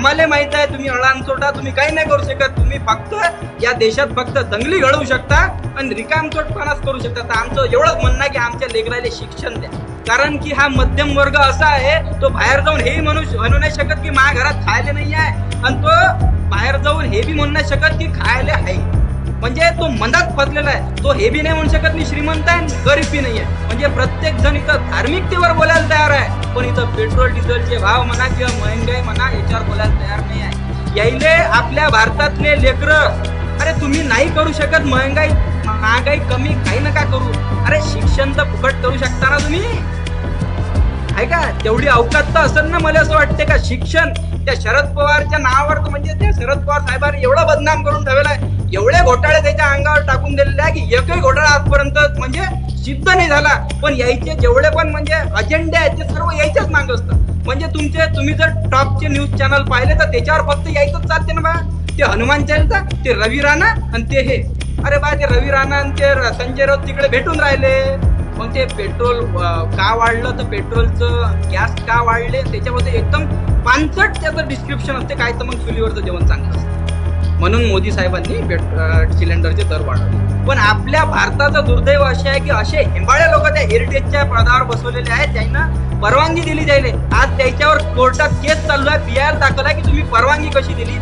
आम्हाला माहित आहे तुम्ही अळांचोटा, तुम्ही काही नाही करू शकत. तुम्ही फक्त या देशात फक्त दंगली घडवू शकता आणि रिकामचोटपणाच करू शकता. तर आमचं एवढंच म्हणणं आहे की आमच्या लेकराला शिक्षण द्या. कारण की हा मध्यम वर्ग असा आहे, तो बाहेर जाऊन हेही म्हणू नाही शकत की माझ्या घरात खायला नाही आहे, आणि तो बाहेर जाऊन हे बी म्हणू नाही शकत की खायला आहे. म्हणजे तो मनात फसलेला आहे. तो हे बी नाही म्हणू शकत मी श्रीमंत आहे, गरीब बी नाही आहे. म्हणजे प्रत्येक जण इथं धार्मिकतेवर बोलायला तयार आहे, पण इथं पेट्रोल डिझेलचे भाव म्हणा किंवा महंगाई म्हणा याच्यावर बोलायला तयार नाही आहे. यायले आपल्या भारतातले लेकरं, अरे तुम्ही नाही करू शकत महागाई कमी काही नका करू. अरे शिक्षण तर फुकट करू शकता ना तुम्ही, आहे का? तेवढी अवकात तर असेल ना. मला असं वाटते का शिक्षण त्या शरद पवारच्या नावावर, म्हणजे त्या शरद पवार साहेबांनी एवढं बदनाम करून ठेवलं आहे, एवढे घोटाळे त्याच्या अंगावर टाकून दिलेले आहे की एकही घोटाळा आजपर्यंत म्हणजे सिद्ध नाही झाला. पण यायचे जेवढे पण म्हणजे अजेंडे आहेत ते सर्व यायच्याच मागं असतात. म्हणजे तुम्ही जर टॉपचे न्यूज चॅनल पाहिले तर त्याच्यावर फक्त यायचंच चालते ना बा. ते हनुमान चालीसा, ते रवी राणा आणि ते हे. अरे बा, ते रवी राणा आणि ते संजय राऊत तिकडे भेटून राहिले. मग ते पेट्रोल का वाढलं, तर पेट्रोलचं गॅस का वाढले त्याच्यामध्ये एकदम पानसट त्याचं डिस्क्रिप्शन असते. काय तर मग चुलीवरचं जेवण चांगलं असतं म्हणून मोदी साहेबांनी सिलेंडरचे दर वाढवले. पण आपल्या भारताचं दुर्दैव असे आहे की असे हेंबाळे लोक त्या हेरिटेजच्या पदावर बसवलेले आहेत, त्यांना परवानगी दिली जाईल. आज त्याच्यावर कोर्टात केस चालू आहे, पीआर दाखल आहे की तुम्ही परवानगी कशी दिली.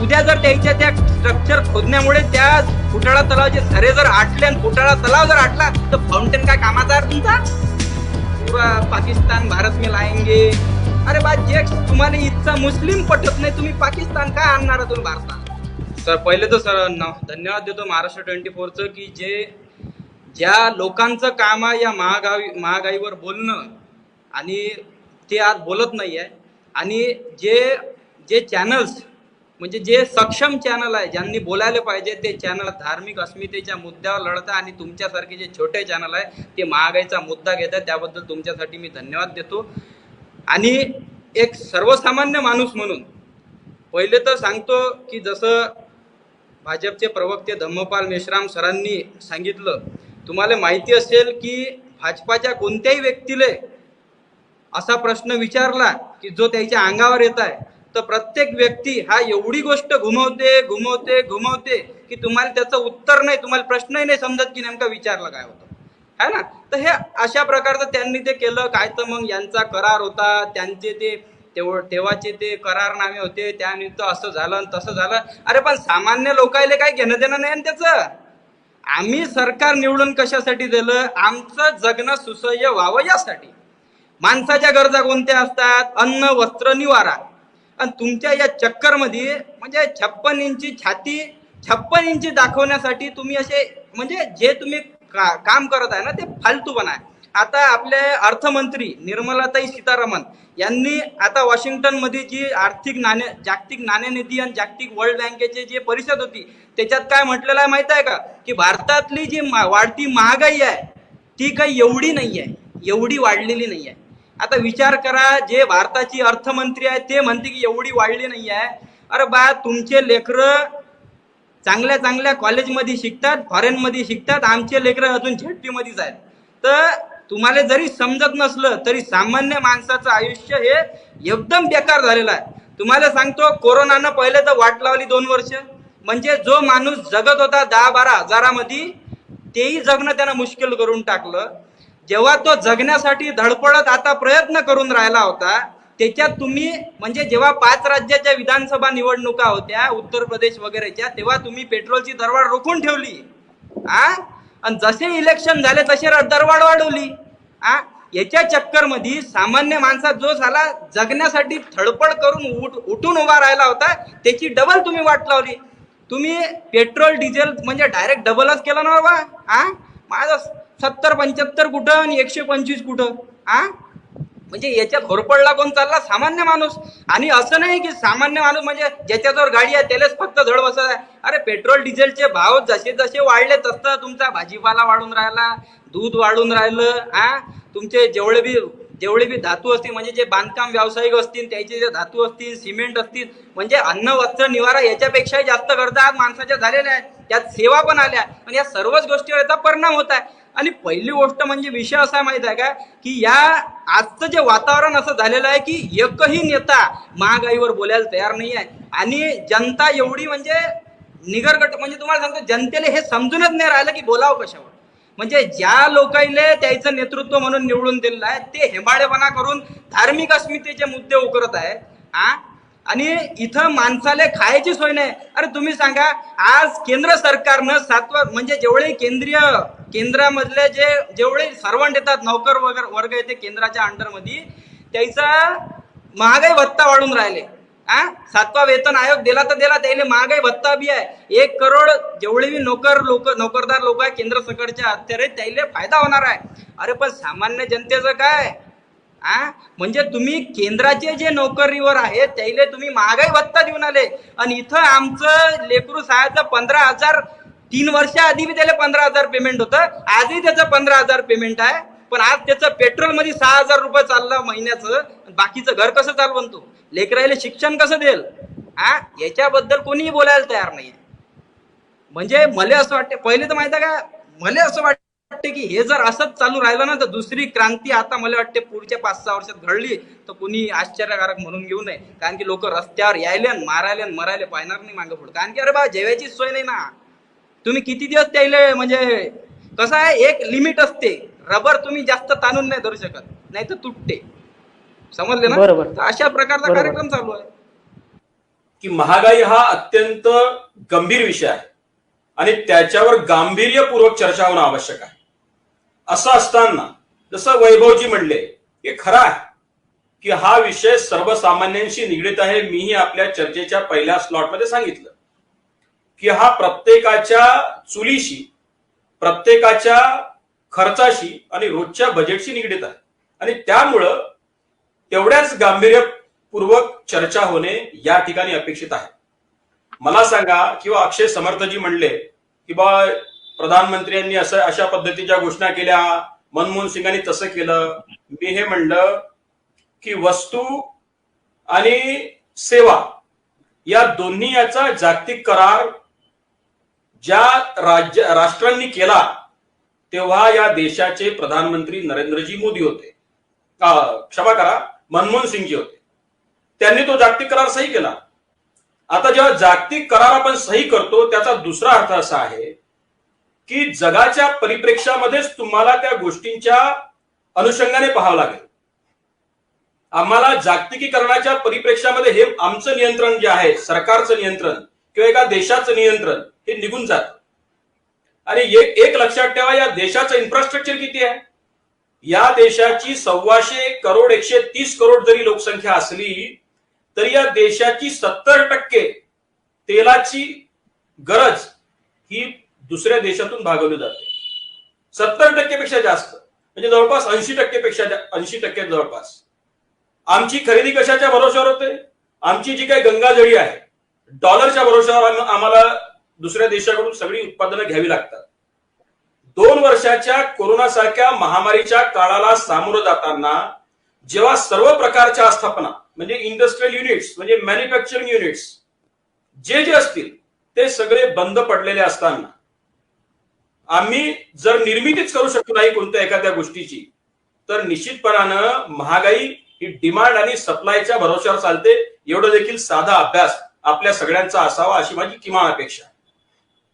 उद्या जर त्याच्या त्या स्ट्रक्चर खोदण्यामुळे त्या फुटाळा तलावाचे झरे जर आटले आणि फुटाळा तलाव जर आटला तर फाउंटेन काय कामाचा आहे तुमचा? पुरा पाकिस्तान भारत में लाएंगे. अरे बा, जे तुम्हाला इथचा मुस्लिम पटत नाही, तुम्ही पाकिस्तान काय आणणार तुम्ही भारतात? सर पहिले तर सर धन्यवाद देतो महाराष्ट्र 24चं की ज्या लोकांचं काम आहे या महागाईवर बोलणं, आणि ते आज बोलत नाही आहे. आणि जे चॅनल्स म्हणजे जे सक्षम चॅनल आहे, ज्यांनी बोलायला पाहिजे ते चॅनल धार्मिक अस्मितेच्या मुद्द्यावर लढतात, आणि तुमच्यासारखे जे छोटे चॅनल आहे ते महागाईचा मुद्दा घेतात. त्याबद्दल तुमच्यासाठी मी धन्यवाद देतो. आणि एक सर्वसामान्य माणूस म्हणून पहिले तर सांगतो की जसं भाजपचे प्रवक्ते धम्मपाल मेश्राम सरांनी सांगितलं, तुम्हाला माहिती असेल की भाजपाच्या कोणत्याही व्यक्तीला असा प्रश्न विचारला की जो त्याच्या अंगावर येत आहे, तर प्रत्येक व्यक्ती हा एवढी गोष्ट घुमवते की तुम्हाला त्याचं उत्तर नाही, तुम्हाला प्रश्नही नाही समजत की नेमका विचारला काय होतं, है ना. तर हे अशा प्रकारचं त्यांनी ते केलं. काय तर मग यांचा करार होता, त्यांचे ते तेव्हाचे ते करारनामे होते, त्यानिमित्त असं झालं आणि तसं झालं. अरे पण सामान्य लोकायले काय घेणं देणं नाही ना त्याचं. आम्ही सरकार निवडून कशासाठी दिलं? आमचं जगणं सुसह्य व्हावं यासाठी. माणसाच्या गरजा कोणत्या असतात? अन्न, वस्त्र, निवारा. आणि तुमच्या या चक्करमध्ये म्हणजे 56 इंची छाती 56 इंची दाखवण्यासाठी तुम्ही असे म्हणजे जे तुम्ही काम करत आहे ना ते फालतूपणा आहे. आता आपले अर्थमंत्री निर्मलाताई सीतारामन यांनी आता वॉशिंग्टनमध्ये जी जागतिक नाणेनिधी आणि जागतिक वर्ल्ड बँकेची जी परिषद होती त्याच्यात काय म्हटलेलं आहे माहित आहे का, की भारतातली जी वाढती महागाई आहे ती काही एवढी नाही आहे, एवढी वाढलेली नाही आहे. आता विचार करा, जे भारताची अर्थमंत्री आहे ते म्हणते की एवढी वाढली नाही आहे. अरे बा, तुमचे लेकरं चांगल्या कॉलेजमध्ये शिकतात, फॉरेनमध्ये शिकतात, आमचे लेकरं अजून झेडपीमध्येच आहेत. तर तुम्हाला जरी समजत नसलं तरी सामान्य माणसाचं आयुष्य हे एकदम बेकार झालेलं आहे. तुम्हाला सांगतो, कोरोनानं पहिले तर वाट लावली 2 वर्ष. म्हणजे जो माणूस जगत होता 10-12 हजारामध्ये, तेही जगणं त्यानं मुश्किल करून टाकलं. जेव्हा तो जगण्यासाठी धडपडत आता प्रयत्न करून राहिला होता, त्याच्यात तुम्ही म्हणजे जेव्हा 5 राज्याच्या विधानसभा निवडणुका होत्या उत्तर प्रदेश वगैरेच्या, तेव्हा तुम्ही पेट्रोलची दरवाढ रोखून ठेवली. आणि जसे इलेक्शन झाले तसे दरवाढ वाढवली. याच्या चक्करमध्ये सामान्य माणसात जो झाला जगण्यासाठी धडपड करून उठून उभा राहिला होता, त्याची डबल तुम्ही वाट लावली. तुम्ही पेट्रोल डिझेल म्हणजे डायरेक्ट डबलच केलं ना बाबा. माझं 70-75 कुठं आणि 125 कुठं. म्हणजे याच्यात होरपडला कोण चालला? सामान्य माणूस. आणि असं नाही की सामान्य माणूस म्हणजे ज्याच्याजवळ गाडी आहे त्यालाच फक्त धड बसत आहे. अरे पेट्रोल डिझेलचे भाव जसे जसे वाढले तसं तुमचा भाजीपाला वाढून राहिला, दूध वाढून राहिलं. तुमचे जेवढे बी धातू असतील म्हणजे जे बांधकाम व्यावसायिक असतील त्याचे जे धातू असतील, सिमेंट असतील, म्हणजे अन्न, वस्त्र, निवारा याच्यापेक्षाही जास्त गरजा आज माणसाच्या झालेल्या आहेत. त्यात सेवा पण आल्या. म्हणजे या सर्वच गोष्टीवर याचा परिणाम होत आहे. आणि पहिली गोष्ट म्हणजे विषय असा माहित आहे का की या आजचं जे वातावरण असं झालेलं आहे की एकही नेता महागाईवर बोलायला तयार नाही आहे आणि जनता एवढी म्हणजे निगरगट म्हणजे तुम्हाला सांगतो जनतेला हे समजूनच नाही राहिलं की बोलावं कशावर. म्हणजे ज्या लोकांना त्याचं नेतृत्व म्हणून निवडून दिलेलं आहे ते हेंबाळेपणा करून धार्मिक अस्मितेचे मुद्दे उकरत आहे आणि इथं माणसाले खायची सोय नाही. अरे तुम्ही सांगा आज केंद्र सरकारनं म्हणजे जेवढे केंद्रामधले जेवढे सर्वंट येतात नौकर वर्ग येते केंद्राच्या अंडरमध्ये त्याचा महागाई भत्ता वाढून राहिले. 7वा वेतन आयोग दिला तर दिला त्याला महागाई भत्ता बी आहे. 1 करोड जेवढे बी नोकरदार लोक आहे केंद्र सरकारच्या अत्यारे त्याला फायदा होणार आहे. अरे पण सामान्य जनतेचं काय म्हणजे तुम्ही केंद्राचे जे नोकरीवर आहेत त्याला तुम्ही महागाई भत्ता देऊन आले आणि इथं आमचं लेकरू साहेबचं 15,000 3 वर्षाआधी बी त्याला 15,000 पेमेंट होतं. आजही त्याचं 15,000 पेमेंट आहे. पण आज त्याचं पेट्रोल मध्ये 6,000 रुपये चाललं महिन्याचं. बाकीचं घर कसं चालवून तू लेकरायला शिक्षण कसं देईल याच्याबद्दल कोणीही बोलायला तयार नाही. म्हणजे मला असं वाटतं पहिले तर माहिती आहे का मला असं वाटतं की हे जर असंच चालू राहिलं ना तर दुसरी क्रांती आता मला वाटते पुढच्या 5-6 वर्षात घडली तर कोणी आश्चर्यकारक म्हणून घेऊ नये. कारण की लोक रस्त्यावर यायले मारायले मरायले पाहणार नाही मागं पुढे. कारण की अरे बा जेवायची सोय नाही ना. तुम्ही किती दिवस त्याले म्हणजे कसं आहे एक लिमिट असते. रबर तुम्ही जास्त ताणून नाही धरू शकत नाही तर तुटते. समजले ना. बरोबर. अशा प्रकारचा कार्यक्रम चालू आहे की महागाई हा अत्यंत गंभीर विषय आहे आणि त्याच्यावर गांभीर्यपूर्वक चर्चा होणं आवश्यक आहे. असं असताना जसं वैभवजी म्हणले हे खरं आहे की हा विषय सर्वसामान्यांशी निगडीत आहे. मीही आपल्या चर्चेच्या पहिल्या स्लॉटमध्ये सांगितलं की हा प्रत्येकाच्या चुलीशी प्रत्येकाच्या खर्चाशी आणि रोजच्या बजेटशी निगडीत आहे आणि त्यामुळं तेवढ्याच गांभीर्यपूर्वक चर्चा होणे या ठिकाणी अपेक्षित आहे. मला सांगा किंवा अक्षय समर्थजी म्हणले की बा प्रधानमंत्र्यांनी अशा पद्धतीच्या घोषणा केल्या मनमोहन सिंगांनी तसं केलं. मी हे म्हणलं की वस्तू आणि सेवा या दोन्ही याचा जागतिक करार ज्या राष्ट्रांनी केला तेव्हा या देशाचे प्रधानमंत्री नरेंद्रजी मोदी होते. क्षमा करा मनमोहन सिंगजी होते. त्यांनी तो जागतिक करार सही केला. आता जेव्हा जागतिक करार आपण सही करतो त्याचा दुसरा अर्थ असा आहे की जगाच्या परिप्रेक्ष्यामध्येच तुम्हाला त्या गोष्टींच्या अनुषंगाने पाहावं लागेल. आम्हाला जागतिकीकरणाच्या परिप्रेक्ष्यामध्ये हे आमचं नियंत्रण जे आहे सरकारचं नियंत्रण किंवा एका देशाचं नियंत्रण हे निघून जातं. आणि एक लक्षात ठेवा या देशाचं इन्फ्रास्ट्रक्चर किती आहे. या देशाची 125 करोड 130 करोड जरी लोकसंख्या असली तरी या देशाची 70% तेलाची गरज ही दुसऱ्या देशातून भागवली जाते. 70% पेक्षा जास्त म्हणजे जवळपास 80% जवळपास. आमची खरेदी कशाच्या भरोश्यावर होते. आमची जी काही गंगाजळी आहे डॉलरच्या भरोश्यावर आम्हाला दुसऱ्या देशाकडून सगळी उत्पादनं घ्यावी लागतात. 2 वर्षाच्या कोरोनासारख्या महामारीच्या काळाला सामोरं जाताना जेव्हा सर्व प्रकारच्या आस्थापना म्हणजे इंडस्ट्रियल युनिट्स म्हणजे मॅन्युफॅक्चरिंग युनिट्स जे असतील ते सगळे बंद पडलेले असताना आम्ही जर निर्मितीच करू शकतो नाही कोणत्या एखाद्या गोष्टीची तर निश्चितपणानं महागाई ही डिमांड आणि सप्लायच्या भरोश्यावर चालते. एवढं देखील साधा अभ्यास आपल्या सगळ्यांचा असावा अशी माझी किमान अपेक्षा.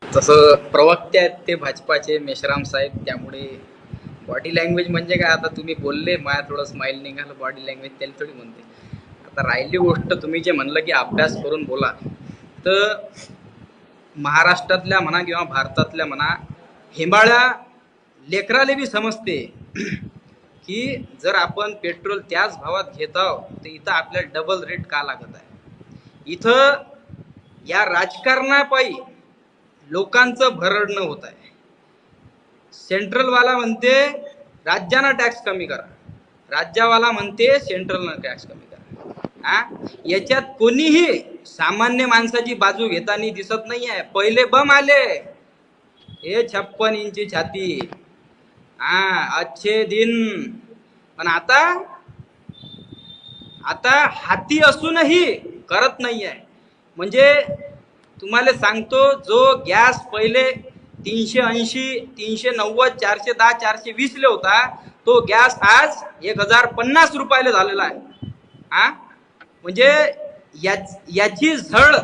तसं प्रवक्ते आहेत ते भाजपाचे मेश्राम साहेब. त्यामुळे बॉडी लँग्वेज म्हणजे काय आता तुम्ही बोलले माझ्या थोडं स्माइल निघालं बॉडी लँग्वेज त्याला थोडी म्हणते. आता राहिली गोष्ट तुम्ही जे म्हणलं की अभ्यास करून बोला तर महाराष्ट्रातल्या म्हणा किंवा भारतातल्या म्हणा हेंबाळ्या लेकराले बी समजते की जर आपण पेट्रोल त्याच भावात घेत आहोत तर इथं आपल्याला डबल रेट का लागत आहे. इथं या राजकारणापायी लोकांचं भरडणं होत आहे. सेंट्रलवाला म्हणते राज्यानं टॅक्स कमी करा, राज्यावाला म्हणते सेंट्रलनं टॅक्स कमी करा. याच्यात कोणीही सामान्य माणसाची बाजू घेताना दिसत नाही आहे. पहिले बम आले हे 56 इंची छाती अच्छे दिन. पण आता हाती असूनही करत नाही आहे. म्हणजे तुम्हाला सांगतो जो गॅस पहिले 380, 390, 410, 420 ले होता, तो गॅस आज 1050 रुपयाला झालेला आहे. हा म्हणजे याची झळ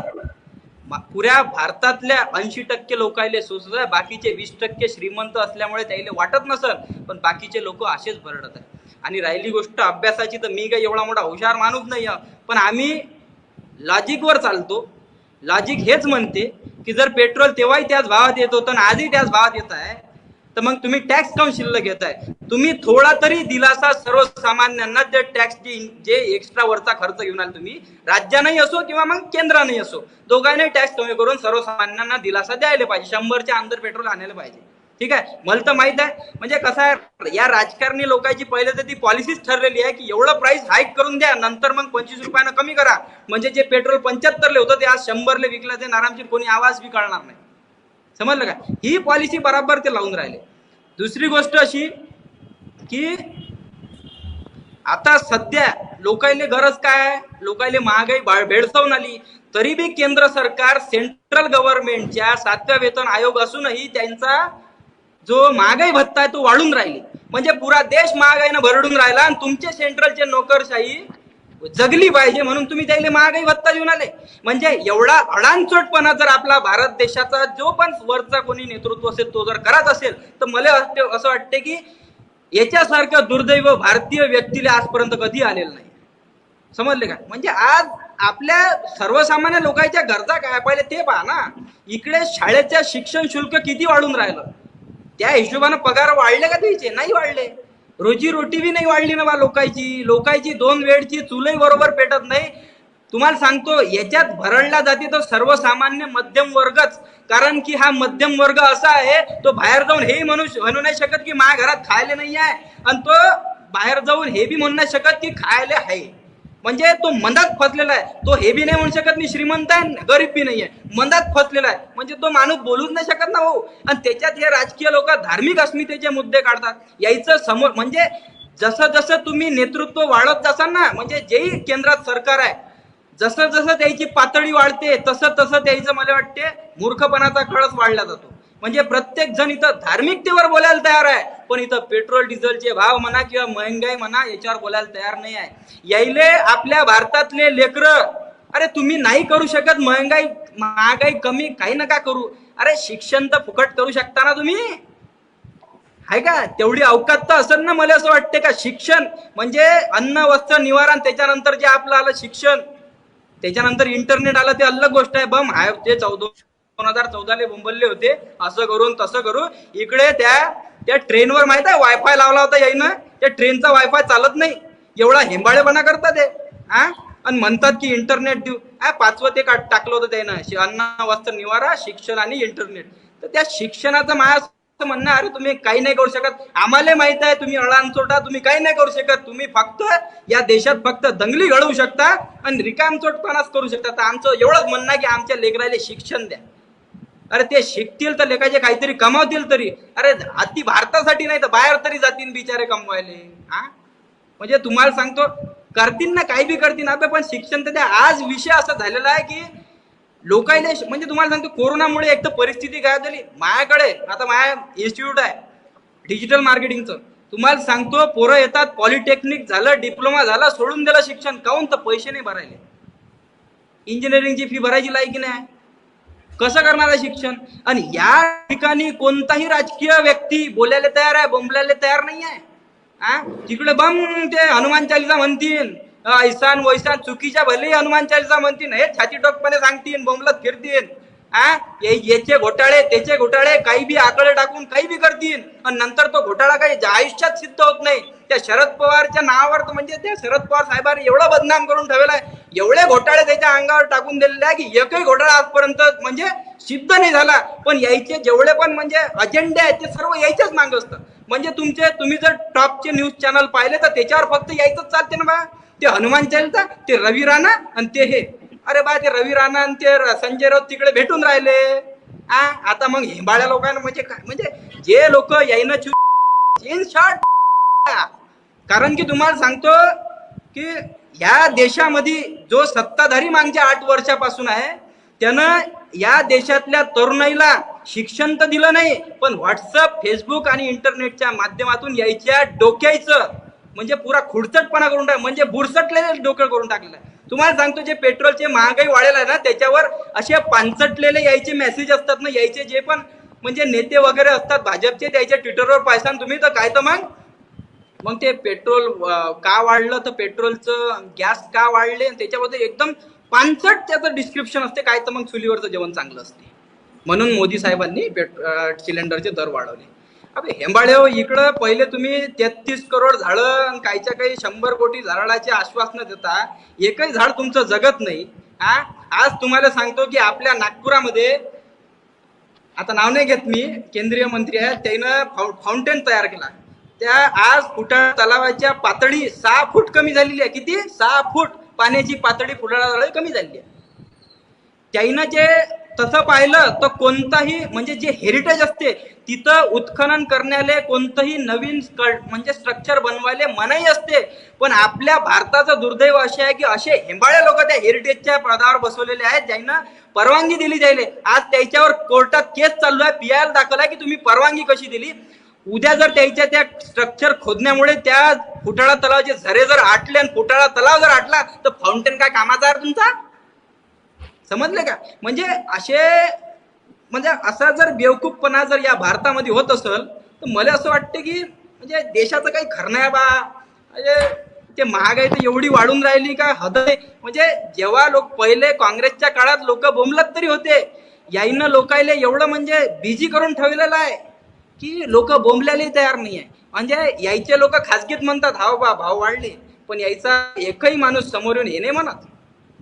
पुऱ्या भारतातल्या 80% लोकायले सोसत आहे. बाकीचे 20% श्रीमंत असल्यामुळे त्याला वाटत नसल, पण बाकीचे लोक असेच भरडत आहे. आणि राहिली गोष्ट अभ्यासाची, तर मी काही एवढा मोठा हुशार माणूस नाही, पण आम्ही लॉजिकवर चालतो. लॉजिक हेच म्हणते की जर पेट्रोल तेव्हाही त्याच भावात येत होतं आणि आजही त्याच भावात येत आहे, तर मग तुम्ही टॅक्स काऊन शिल्लक घेताय? तुम्ही थोडा तरी दिलासा सर्वसामान्यांना जे टॅक्स जे एक्स्ट्रा वरचा खर्च घेऊन आले तुम्ही, राज्यानंही असो किंवा मग केंद्रानंही असो, दोघांनाही टॅक्स कमी करून सर्वसामान्यांना दिलासा द्यायला पाहिजे. 100च्या अंदर पेट्रोल आणायला पाहिजे. ठीक आहे, मला तर माहित आहे. म्हणजे कसं आहे, या राजकारणी लोकांची पहिले तर ती पॉलिसीच ठरलेली आहे की एवढं प्राइस हाईक करून द्या, नंतर मग 25 रुपयानं कमी करा. म्हणजे जे पेट्रोल 75 होतं ते आज 100 विकलं, ते आरामशीर कोणी आवाज बी कळणार नाही. समजलं का? ही पॉलिसी बराबर ते लावून राहिले. दुसरी गोष्ट अशी की आता सध्या लोकायले गरज काय? लोकायले महागाई भेडसावून आली, तरी बी केंद्र सरकार सेंट्रल गव्हर्नमेंटच्या 7व्या वेतन आयोग असूनही त्यांचा जो महागाई भत्ता आहे तो वाढून राहिले. म्हणजे पुरा देश महागाईनं भरडून राहिला आणि तुमचे सेंट्रलचे नोकरशाही जगली पाहिजे म्हणून तुम्ही त्याला महागाई भत्ता देऊन आले. म्हणजे एवढा अडाणचोटपणा जर आपला भारत देशाचा जो पण वरचा कोणी नेतृत्व असेल तो जर करत असेल, तर मला असं वाटते की याच्यासारखं दुर्दैव भारतीय व्यक्तीला आजपर्यंत कधी आलेलं नाही. समजले का? म्हणजे आज आपल्या सर्वसामान्य लोकांच्या गरजा काय पहिले ते पहा ना. इकडे शाळेच्या शिक्षण शुल्क किती वाढून राहिलं, त्या हिशोबानं पगार वाढले का द्यायचे? नाही वाढले. रोजी रोटी बी नाही वाढली ना बा लोकांची 2 वेळची चुलही बरोबर पेटत नाही. तुम्हाला सांगतो, याच्यात भरडला जाते तो सर्वसामान्य मध्यम वर्गच. कारण की हा मध्यम वर्ग असा आहे, तो बाहेर जाऊन हेही म्हणू नाही शकत की माझ्या घरात खायला नाही आहे, आणि तो बाहेर जाऊन हे बी म्हणू नाही शकत की खायला आहे. म्हणजे तो मंदात फसलेला आहे. तो हे बी नाही म्हणू शकत मी श्रीमंत आहे, गरीब बी नाही आहे, मंदात फसलेला आहे. म्हणजे तो माणूस बोलूच नाही शकत ना हो. आणि त्याच्यात हे राजकीय लोक धार्मिक अस्मितेचे मुद्दे काढतात. यायचं समोर म्हणजे जसं जसं तुम्ही नेतृत्व वाढत जासाल ना, म्हणजे जेही केंद्रात सरकार आहे, जसं जसं त्याची पातळी वाढते तसं तसं त्याचं मला वाटते मूर्खपणाचा कळस वाढला जातो. म्हणजे प्रत्येक जण इथं धार्मिकतेवर बोलायला तयार आहे, पण इथं पेट्रोल डिझेलचे भाव म्हणा किंवा महंगाई म्हणा याच्यावर बोलायला तयार नाही आहे. यायले आपल्या भारतातले लेकरं, अरे तुम्ही नाही करू शकत महागाई कमी, काही नका करू. अरे शिक्षण तर फुकट करू शकता ना तुम्ही, आहे का? तेवढी अवकात तर असेल ना. मला असं वाटते का शिक्षण म्हणजे अन्न वस्त्र निवारण, त्याच्यानंतर जे आपलं आलं शिक्षण, त्याच्यानंतर इंटरनेट आलं, ते अलग गोष्ट आहे. बम ते 2014 बोंबलले होते, असं करून तसं करू. इकडे त्या ट्रेनवर माहित आहे वायफाय लावला होता यायनं, त्या ट्रेनचा वायफाय चालत नाही. एवढा हेंबाळेपणा करतात ते. आणि म्हणतात की इंटरनेट देऊ. 5वं ते टाकलं होतं त्यानं, अन्न वस्त्र निवारा, शिक्षण आणि इंटरनेट. तर त्या शिक्षणाचं माझं म्हणणं, अरे तुम्ही काही नाही करू शकत. आम्हाला माहित आहे तुम्ही अडाणचोटा, तुम्ही काही नाही करू शकत. तुम्ही फक्त या देशात फक्त दंगली घडवू शकता आणि रिकामचोटपणाच करू शकता. तर आमचं एवढंच म्हणणं आहे की आमच्या लेकराला शिक्षण द्या. अरे ते शिकतील तर लेखाचे काहीतरी कमावतील तरी. अरे अति भारतासाठी नाही तर बाहेर तरी जातील बिचारे कमवायले. म्हणजे तुम्हाला सांगतो, करतील ना, काही बी करतील ना, पण शिक्षण तर द्या. आज विषय असा झालेला आहे की लोकांना, म्हणजे तुम्हाला सांगतो, कोरोनामुळे एक तर परिस्थिती काय झाली. माझ्याकडे आता माझ्या इन्स्टिट्यूट आहे डिजिटल मार्केटिंगचं. तुम्हाला सांगतो, पोरं येतात, पॉलिटेक्निक झालं, डिप्लोमा झाला, सोडून दिलं शिक्षण. काहून? तर पैसे नाही भरायले. इंजिनिअरिंगची फी भरायची लायकी नाही. कसं करणार आहे शिक्षण? आणि या ठिकाणी कोणताही राजकीय व्यक्ती बोलायला तयार आहे, बोंबलायला तयार नाही आहे. तिकडे बम ते हनुमान चालीसा म्हणतील, ऐसान वैसान चुकीच्या भले हनुमान चालीसा म्हणतील, हे छाती टोकपणे सांगतील, बोंबलत फिरतील. याचे घोटाळे त्याचे घोटाळे, काही बी आकडे टाकून काही बी करतील. आणि नंतर तो घोटाळा काही आयुष्यात सिद्ध होत नाही. त्या शरद पवारच्या नावावर, म्हणजे त्या शरद पवार साहेबांनी एवढा बदनाम करून ठेवला आहे, एवढे घोटाळे त्याच्या अंगावर टाकून दिलेले आहे की एकही घोटाळा आजपर्यंत म्हणजे सिद्ध नाही झाला. पण यायचे जेवढे पण म्हणजे अजेंडे आहेत ते सर्व यायच्याच मागं असतं. म्हणजे तुम्ही जर टॉपचे न्यूज चॅनल पाहिले तर त्याच्यावर फक्त यायचंच चालते ना बा. ते हनुमान चालीसा, ते रवी राणा आणि ते हे. अरे बा, ते रवी राणा आणि ते संजय राऊत तिकडे भेटून राहिले. आता मग हिंबाळ्या लोकांना म्हणजे काय, म्हणजे जे लोक यायनं इन शॉर्ट. कारण की तुम्हाला सांगतो की या देशामध्ये जो सत्ताधारी मागच्या 8 वर्षापासून आहे, त्यानं या देशातल्या तरुणाईला शिक्षण तर दिलं नाही, पण व्हॉट्सअप, फेसबुक आणि इंटरनेटच्या माध्यमातून यायच्या डोक्याचं म्हणजे पुरा खुडचटपणा करून टाक, म्हणजे बुरसटलेले डोकं करून टाकलेलं आहे. तुम्हाला सांगतो, जे पेट्रोलचे महागाई वाढेल आहे ना, त्याच्यावर असे पांचटलेले यायचे मेसेज असतात ना, यायचे जे पण म्हणजे नेते वगैरे असतात भाजपचे, त्याच्या ट्विटरवर पाहिसान तुम्ही, तर काय तर मग ते पेट्रोल का वाढलं, तर पेट्रोलचं गॅस का वाढले, त्याच्याबद्दल एकदम पांचट त्याचं डिस्क्रिप्शन असते, काय तर मग चुलीवरचं जेवण चांगलं असते, म्हणून मोदी साहेबांनी सिलेंडरचे दर वाढवले. अबे हेंबाळे हो, इकडं पहिले तुम्ही 33 करोड झाडं कायच्या काही 100 कोटी झाडाचे आश्वासन देता, एकही झाड तुमचं जगत नाही. हा, आज तुम्हाला सांगतो की आपल्या नागपुरामध्ये, आता नाव नाही घेत मी, केंद्रीय मंत्री आहेत, त्यानं फाउंटेन तयार केला. त्या आज फुटाळा तलावाच्या पातळी 6 फूट कमी झालेली आहे. किती? 6 फूट पाण्याची पातळी फुटाळा तलावाची कमी झालेली आहे. त्यानं जे तसं पाहिलं तर कोणताही म्हणजे जे हेरिटेज असते तिथं उत्खनन करण्याले कोणतंही नवीन म्हणजे स्ट्रक्चर बनवायला मनाई असते. पण आपल्या भारताचं दुर्दैव असे आहे की असे हेंबाळे लोक त्या हेरिटेजच्या पदावर बसवलेले आहेत, ज्यांना परवानगी दिली जाईल. आज त्याच्यावर कोर्टात केस चालू आहे, पीआयएल दाखवला की तुम्ही परवानगी कशी दिली. उद्या जर त्याच्या त्या स्ट्रक्चर खोदण्यामुळे त्या फुटाळा तलावाचे झरे जर आटले आणि फुटाळा तलाव जर आटला तर फाउंटेन काय कामाचा आहे तुमचा? समजले का? म्हणजे असे म्हणजे असा जर बेवकूफपणा जर या भारतामध्ये होत असेल तर मला असं वाटतं की म्हणजे देशाचं काही खरं नाही बा. म्हणजे ते महागाई तर एवढी वाढून राहिली का हद आहे. म्हणजे जेव्हा लोक पहिले काँग्रेसच्या काळात लोक बोंबलत तरी होते, याईनं लोकायला एवढं म्हणजे बिझी करून ठेवलेलं आहे की लोक बोंबल्यालाही तयार नाही आहे. म्हणजे यायचे लोक खाजगीत म्हणतात हाव बा भाव वाढले, पण यायचा एकही माणूस समोर येऊन हे नाही म्हणत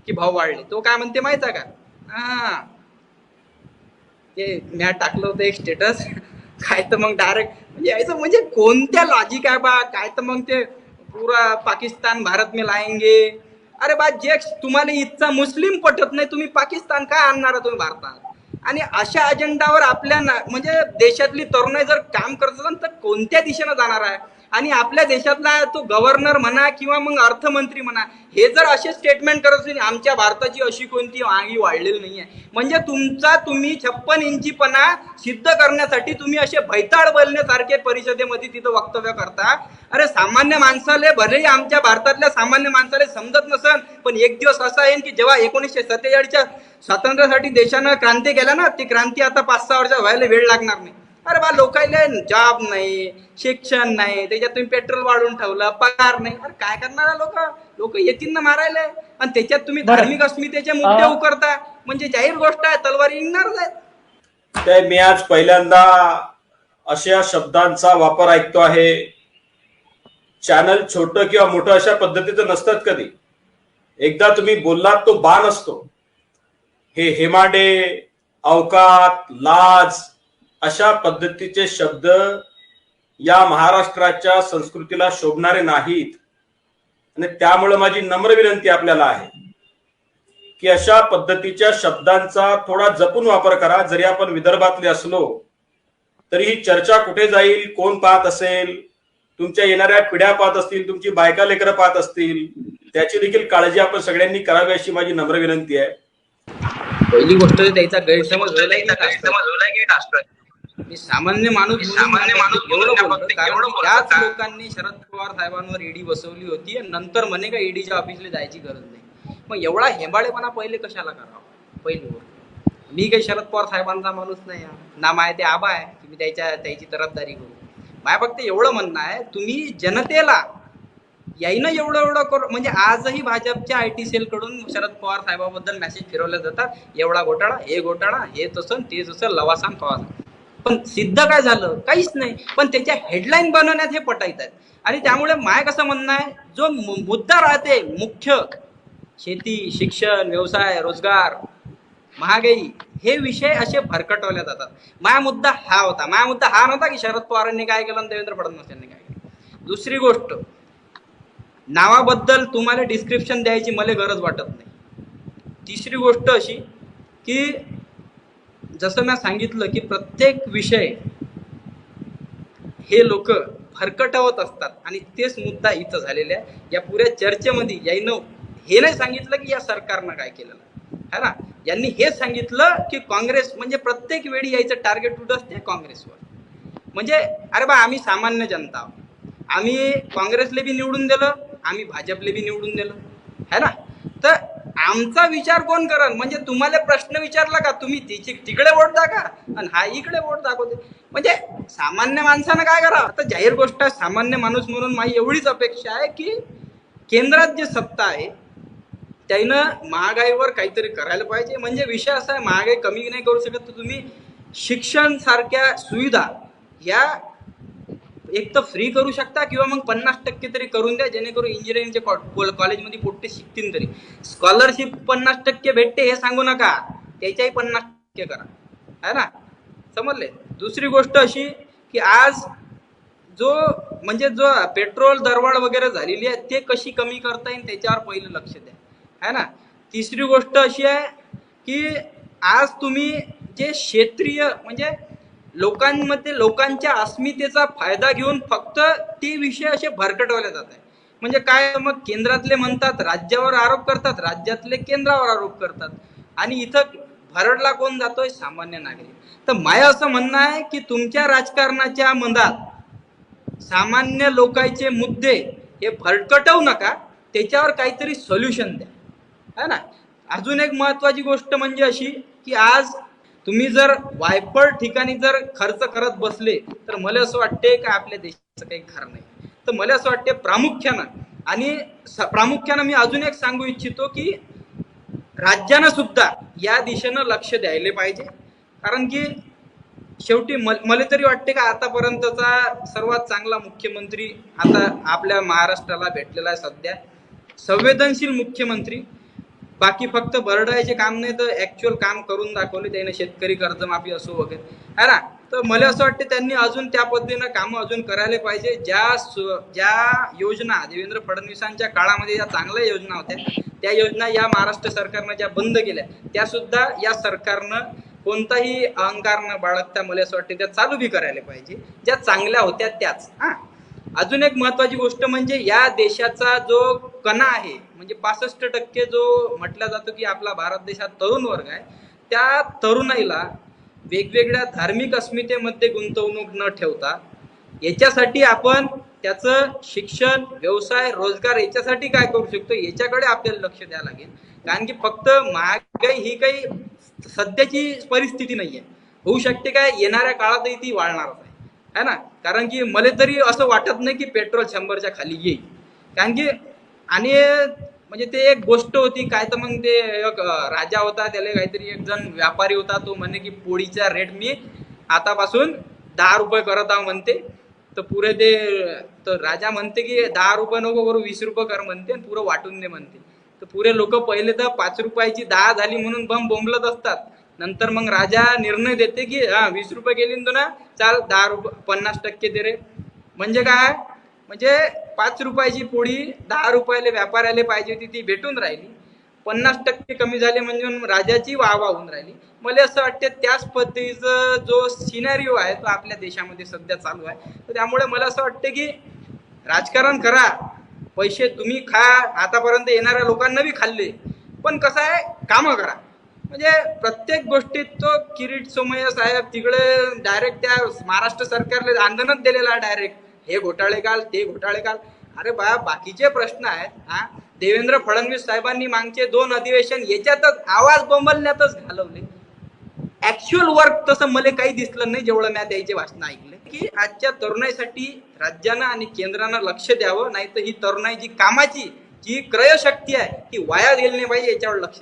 की भाव वाढले. तो काय म्हणते माहिती आहे का? हा, ते मी टाकलं होतं एक स्टेटस, काय तर मग डायरेक्ट म्हणजे यायचं म्हणजे कोणत्या लॉजिक आहे बा, काय तर मग ते पुरा पाकिस्तान भारत में लाएंगे. अरे बा, जे तुम्हाला इथचा मुस्लिम पटत नाही, तुम्ही पाकिस्तान काय आणणार तुम्ही भारतात? आणि अशा अजेंडावर आपल्या म्हणजे देशातली तरुणाई जर काम करत असेल तर कोणत्या दिशेनं जाणार आहे? आणि आपल्या देशातला तो गव्हर्नर म्हणा किंवा मग अर्थमंत्री म्हणा, हे जर असे स्टेटमेंट करत असेल आमच्या भारताची अशी कोणती महागाई वाढलेली नाही आहे, म्हणजे तुम्ही 56 इंचीपणा सिद्ध करण्यासाठी तुम्ही असे भैताळ बोलण्यासारखे परिषदेमध्ये तिथं वक्तव्य करता. अरे सामान्य माणसाले, भलेही आमच्या भारतातल्या सामान्य माणसाला समजत नसन, पण एक दिवस असा येईल की जेव्हा 1947च्या स्वातंत्र्यासाठी देशानं क्रांती केल्या ना, ती क्रांती आता 5-6 वर्ष व्हायला वेळ लागणार नाही. अरे बा, लोकांना जॉब नाही, शिक्षण नाही, त्याच्यात तुम्ही पेट्रोल वाढवून ठेवलं, पगार नाही. अरे काय करणार लोक येतील ना मारायला. आणि त्याच्यात तुम्ही धार्मिक अस्मितेचे मुद्दे उकरता, म्हणजे जाहीर गोष्ट आहे, तलवारी निघणारच आहे. ते मी आज पहिल्यांदा अशा शब्दांचा वापर ऐकतो आहे. चॅनल छोटं किंवा मोठं अशा पद्धतीचं नसतात कधी. एकदा तुम्ही बोललात तो बाण असतो. हे हेमाडे, अवकात, लाज अशा पद्धतीचे शब्द या महाराष्ट्राच्या संस्कृतीला शोभणारे नाहीत. आणि त्यामुळे माझी नम्र विनंती आपल्याला आहे की अशा पद्धतीच्या शब्दांचा थोडा जपून वापर करा. जरी आपण विदर्भातले असलो तरी ही चर्चा कुठे जाईल, कोण पाहत असेल, तुमच्या येणाऱ्या पिढ्या पाहत असतील, तुमची बायका लेकरं पाहत असतील, त्याची देखील काळजी आपण सगळ्यांनी करावी अशी माझी नम्र विनंती आहे. पहिली गोष्ट त्याचा गैरसमज झालाय की राष्ट्र सामान्य माणूस त्याच लोकांनी शरद पवार साहेबांवर ईडी बसवली होती आणि नंतर म्हणे का ईडीच्या ऑफिसला जायची गरज नाही. मग एवढा हेंबाळेपणा पहिले कशाला करावा? पहिली गोष्ट, मी काही शरद पवार साहेबांचा माणूस नाही ना, माय ते आबा आहे की मी त्याची तरफदारी करू. माय फक्त एवढं म्हणणं आहे, तुम्ही जनतेला यायनं एवढं करू. म्हणजे आजही भाजपच्या आयटी सेल कडून शरद पवार साहेबाबद्दल मेसेज फिरवले जातात, एवढा घोटाळा, हे तसं ते तसं, लवासान फवासा. पण सिद्ध काय झालं? काहीच नाही. पण त्याच्या हेडलाईन बनवण्यात हे पटायत आहेत. आणि त्यामुळे माय कसं म्हणणं आहे, जो मुद्दा राहते मुख्य, शेती, शिक्षण, व्यवसाय, रोजगार, महागाई, हे विषय असे भरकटवले जातात. माझा मुद्दा हा होता. माझा मुद्दा हा नव्हता की शरद पवारांनी काय केलं आणि देवेंद्र फडणवीस यांनी काय केलं. दुसरी गोष्ट, नावाबद्दल तुम्हाला डिस्क्रिप्शन द्यायची मला गरज वाटत नाही. तिसरी गोष्ट अशी की जसं मी सांगितलं की प्रत्येक विषय हे लोक फरकटवत असतात आणि तेच मुद्दा इथं झालेला आहे. या पुऱ्या चर्चेमध्ये यायनं हे नाही सांगितलं की या सरकारनं काय केलेलं. है ना. यांनी हे सांगितलं की काँग्रेस म्हणजे प्रत्येक वेळी यायचं टार्गेट कुठं असते, काँग्रेसवर. म्हणजे अरे बा आम्ही सामान्य जनता आहोत, आम्ही काँग्रेसला बी निवडून दिलं, आम्ही भाजपला बी निवडून दिलं, है ना. तर आमचा विचार कोण करल, म्हणजे तुम्हाला प्रश्न विचारला का तुम्ही तिकडे वोट दाखवा आणि हा इकडे वोट दाखवते. म्हणजे सामान्य माणसानं काय करावं. आता जाहीर गोष्ट आहे, सामान्य माणूस म्हणून माझी एवढीच अपेक्षा आहे की केंद्रात जे सत्ता आहे त्यानं महागाईवर काहीतरी करायला पाहिजे. म्हणजे विषय असा आहे, महागाई कमी नाही करू शकत तर तुम्ही शिक्षण सारख्या सुविधा या एक तर फ्री करू शकता किंवा मग 50% तरी करून द्या, जेणेकरून इंजिनिअरिंगच्या कॉलेजमध्ये पोट्टे शिकतील तरी. स्कॉलरशिप 50% भेटते हे सांगू नका, त्याच्याही 50% करा, है ना. समजले. दुसरी गोष्ट अशी की आज जो पेट्रोल दरवाढ वगैरे झालेली आहे ते कशी कमी करता येईल त्याच्यावर पहिलं लक्ष द्या, है ना. तिसरी गोष्ट अशी आहे की आज तुम्ही जे क्षेत्रीय म्हणजे लोकांमध्ये लोकांच्या अस्मितेचा फायदा घेऊन फक्त ते विषय असे भरकटवले जात आहे. म्हणजे काय, मग केंद्रातले म्हणतात राज्यावर आरोप करतात, राज्यातले केंद्रावर आरोप करतात आणि इथं भरडला कोण जातोय, सामान्य नागरिक. तर माझं असं म्हणणं आहे की तुमच्या राजकारणाच्या मधात सामान्य लोकांचे मुद्दे हे भरकटवू नका, त्याच्यावर काहीतरी सोल्युशन द्या, है ना. अजून एक महत्वाची गोष्ट म्हणजे अशी की आज तुम्ही जर वायपळ ठिकाणी जर खर्च करत बसले तर मला असं वाटते की आपल्या देशाचं काही खरं नाही. तर मला असं वाटते प्रामुख्यानं मी अजून एक सांगू इच्छितो की राज्यानं सुद्धा या दिशेनं लक्ष द्यायला पाहिजे. कारण की शेवटी मला तरी वाटते का आतापर्यंतचा सर्वात चांगला मुख्यमंत्री आता आपल्या महाराष्ट्राला भेटलेला आहे सध्या, संवेदनशील मुख्यमंत्री. बाकी फक्त बरडायचे काम नाही तर ऍक्च्युअल काम करून दाखवले त्याने, शेतकरी कर्जमाफी असो वगैरे, है ना. तर मला असं वाटतं त्यांनी अजून त्या पद्धतीनं कामं अजून करायला पाहिजे. ज्या योजना देवेंद्र फडणवीसांच्या काळामध्ये ज्या चांगल्या योजना होत्या त्या योजना या महाराष्ट्र सरकारनं ज्या बंद केल्या त्या सुद्धा या सरकारनं कोणताही अहंकार न बाळगता मला असं वाटतं त्या चालू बी करायला पाहिजे, ज्या चांगल्या होत्या त्याच. अजून एक महत्वाची गोष्ट म्हणजे या देशाचा जो कणा आहे म्हणजे 65% जो म्हटलं जातं की आपला भारत देशात तरुण वर्ग आहे, त्या तरुणाईला वेगवेगळ्या धार्मिक अस्मितेमध्ये गुंतवणूक न ठेवता याच्यासाठी आपण त्याचं शिक्षण, व्यवसाय, रोजगार याच्यासाठी काय करू शकतो याच्याकडे आपल्याला लक्ष द्यावं लागेल. कारण की फक्त महागाई ही काही सध्याची परिस्थिती नाहीये, होऊ शकते काय येणाऱ्या काळातही ती वाढणारच आहे ना. कारण की मला तरी असं वाटत नाही की पेट्रोल 100च्या खाली येईल. कारण की आणि म्हणजे ते एक गोष्ट होती काय, तर मग ते एक राजा होता, त्याला काहीतरी एक जण व्यापारी होता, तो म्हणे की पोळीचा रेट मी आतापासून 10 रुपये करत आहो म्हणते. तर पुरे ते तर राजा म्हणते की 10 रुपये नको करू, 20 रुपये कर म्हणते आणि पुरं वाटून दे म्हणते. तर पुरे लोक पहिले तर 5 रुपयाची 10 झाली म्हणून बोंबलत असतात. नंतर मग राजा निर्णय देते की 20 रुपये गेली ना, चाल 10 रुपये 50% दे रे. म्हणजे काय, म्हणजे 5 रुपयाची पोळी 10 रुपयाला व्यापाऱ्याला पाहिजे होती ती भेटून राहिली, 50% कमी झाले म्हणजे राजाची वाहवा होऊन राहिली. मला असं वाटतं त्याच पद्धतीचा जो सिनॅरिओ आहे तो आपल्या देशामध्ये सध्या चालू आहे. तर त्यामुळे मला असं वाटतं की राजकारण करा, पैसे तुम्ही खा, आतापर्यंत येणाऱ्या लोकांना बी खाल्ले, पण कसं आहे कामं करा. म्हणजे प्रत्येक गोष्टीत तो किरीट सोमय्या साहेब तिकडे डायरेक्ट त्या महाराष्ट्र सरकारला आंदोलनच दिलेलं आहे डायरेक्ट, हे घोटाळे घाल ते घोटाळे घाल. अरे बाकीचे प्रश्न आहेत. देवेंद्र फडणवीस साहेबांनी मागचे 2 अधिवेशन याच्यातच आवाज बोंबलण्यातच घालवले. ऍक्च्युअल वर्क तसं मला काही दिसलं नाही जेवढं मी त्याचे भाषण ऐकले. की आजच्या तरुणाईसाठी राज्यानं आणि केंद्रानं लक्ष द्यावं, नाही तर ही तरुणाई जी कामाची जी क्रयशक्ती आहे ती वाया गेली नाही पाहिजे, याच्यावर लक्ष